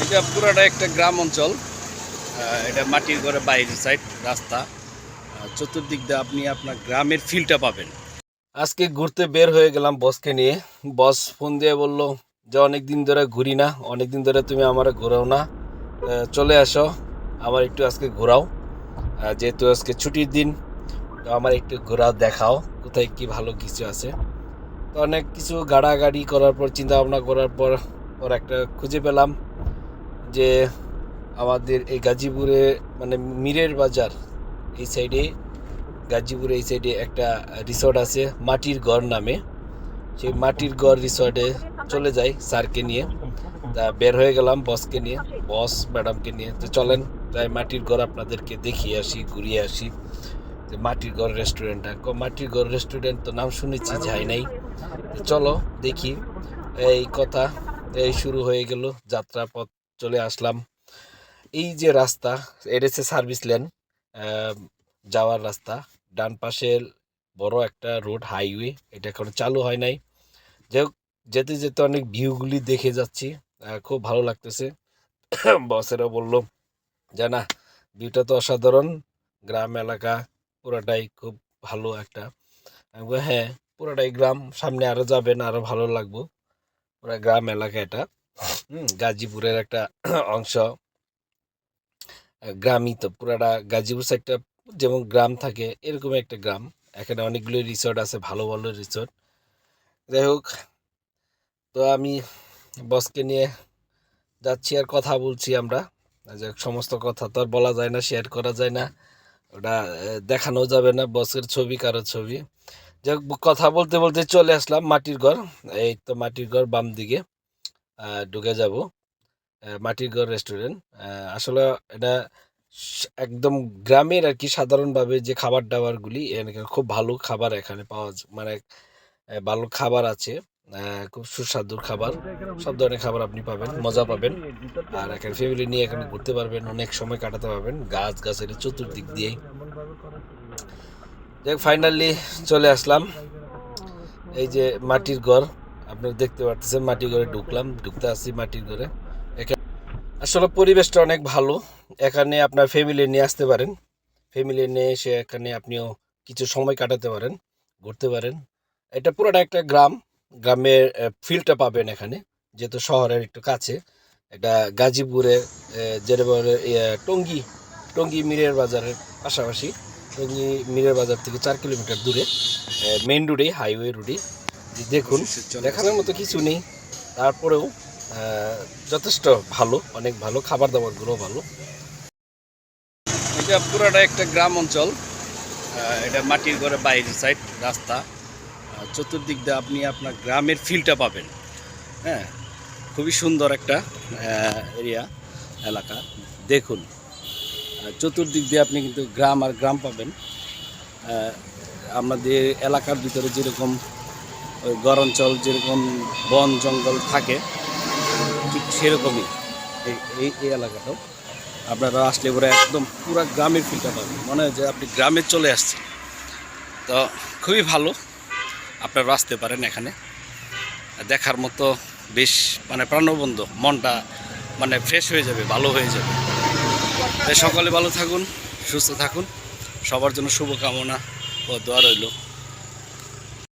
এটা পুরাটা একটা গ্রাম অঞ্চল। এটা মাটির ঘরে বাইরের সাইড রাস্তা। চতুর্দিক দিয়ে আপনি আপনার গ্রামের ফিলটা পাবেন। আজকে ঘুরতে বের হয়ে গেলাম বসকে নিয়ে। বস ফোন দিয়ে বলল যে অনেক দিন ধরে ঘুরি না, অনেক দিন ধরে তুমি আমার ঘোরাও না, চলে আসো আমার একটু আজকে ঘোরাও। যেহেতু আজকে ছুটির দিন, তো আমার একটু ঘোরাও, দেখাও কোথায় কি ভালো কিছু আছে। তো অনেক কিছু গাড়াগাড়ি করার পর, চিন্তা ভাবনা করার পর পর একটা খুঁজে পেলাম যে আমাদের এই গাজীপুরে মানে মীরের বাজার এই সাইডে, গাজীপুরে এই সাইডে একটা রিসর্ট আছে মাটির ঘর নামে। সেই মাটির ঘর রিসর্টে চলে যাই স্যারকে নিয়ে। তা বের হয়ে গেলাম বসকে নিয়ে, বস ম্যাডামকে নিয়ে। তো চলেন তাই মাটির ঘর আপনাদেরকে দেখিয়ে আসি, ঘুরিয়ে আসি। যে মাটির ঘর রেস্টুরেন্টটা, মাটির ঘর রেস্টুরেন্ট তো নাম শুনেছি, যাই নাই। তো চলো দেখি। এই কথা, এই শুরু হয়ে গেল যাত্রাপথ, চলে আসলাম। এই যে রাস্তা, এটা হচ্ছে সার্ভিস লেন যাওয়ার রাস্তা। ডান পাশের বড় একটা রোড, হাইওয়ে, এটা এখনো চালু হয় নাই। যাই হোক, যেতে যেতে অনেক ভিউগুলি দেখে যাচ্ছি, খুব ভালো লাগতেছে। বসেরা বললো যে না, ভিউটা তো অসাধারণ, গ্রাম এলাকা পুরাটাই খুব ভালো একটা। আমি বলবো, হ্যাঁ পুরাটাই গ্রাম, সামনে আরো যাবেন আরো ভালো লাগবো। পুরা গ্রাম এলাকা এটা। গাজীপুরের একটা অংশ। গ্রামই তো পুরাটা, গাজীপুর সাইডটা যেমন গ্রাম থাকে এরকম একটা গ্রাম। এখানে অনেকগুলো রিসোর্ট আছে, ভালো ভালো রিসোর্ট। যাই হোক, তো আমি বসকে নিয়ে যাচ্ছি আর কথা বলছি আমরা। যে সমস্ত কথা তো আর বলা যায় না, শেয়ার করা যায় না, ওটা দেখানো যাবে না, বসের ছবি কারো ছবি। যাই হোক, কথা বলতে বলতে চলে আসলাম মাটির ঘর। এই তো মাটির ঘর, বাম দিকে ঢুকে যাব মাটির ঘর রেস্টুরেন্ট। আসলে এটা একদম গ্রামের আর কি, সাধারণভাবে যে খাবার দাবারগুলি এখানে খুব ভালো খাবার এখানে পাওয়া যায়, মানে ভালো খাবার আছে। খুব সুস্বাদু খাবার, সব ধরনের খাবার আপনি পাবেন, মজা পাবেন। আর এখানে ফ্যামিলি নিয়ে এখানে ঘুরতে পারবেন, অনেক সময় কাটাতে পারবেন গাছ গাছের চতুর্দিক দিয়ে। দেখ ফাইনালি চলে আসলাম এই যে মাটির ঘর। আপনারা দেখতে পাচ্ছেন মাটির ঘরে ঢুকলাম, ঢুকতে আসছি মাটির ঘরে। আসলে পরিবেশটা অনেক ভালো। এখানে আপনার ফ্যামিলি নিয়ে আসতে পারেন, ফ্যামিলি নিয়ে এসে এখানে আপনিও কিছু সময় কাটাতে পারেন, ঘুরতে পারেন। এটা পুরোটা একটা গ্রাম, গ্রামের ফিলটা পাবেন এখানে, যেহেতু শহরের একটু কাছে। এটা গাজীপুরে যেটা বলে টঙ্গী, টঙ্গী মীরের বাজারের পাশাপাশি। টঙ্গী মীরের বাজার থেকে 4 কিলোমিটার দূরে, মেইন রোডে, হাইওয়ে রোডে। দেখুন, দেখানোর মতো কিছু নেই, তারপরেও যথেষ্ট ভালো, অনেক ভালো, খাবার দাবারগুলো ভালো। এটা পুরাটা একটা গ্রাম অঞ্চল। এটা মাটির ঘরে বাইরের সাইড রাস্তা। চতুর্দিক দিয়ে আপনি আপনার গ্রামের ফিলটা পাবেন। হ্যাঁ, খুবই সুন্দর একটা এরিয়া, এলাকা। দেখুন, চতুর্দিক দিয়ে আপনি কিন্তু গ্রাম আর গ্রাম পাবেন। আমাদের এলাকার ভিতরে যেরকম ওই গড় অঞ্চল, যেরকম বন জঙ্গল থাকে, ঠিক সেরকমই এই এলাকাটাও। আপনারা আসলে পরে একদম পুরো গ্রামের ফিলটা পাবেন, মনে হয় যে আপনি গ্রামে চলে আসছেন। তো খুবই ভালো, আপনারা আসতে পারেন এখানে, দেখার মতো বেশ, মানে প্রাণবন্ত, মনটা মানে ফ্রেশ হয়ে যাবে, ভালো হয়ে যাবে। তাই সকলে ভালো থাকুন, সুস্থ থাকুন, সবার জন্য শুভকামনা ও দোয়া রইল।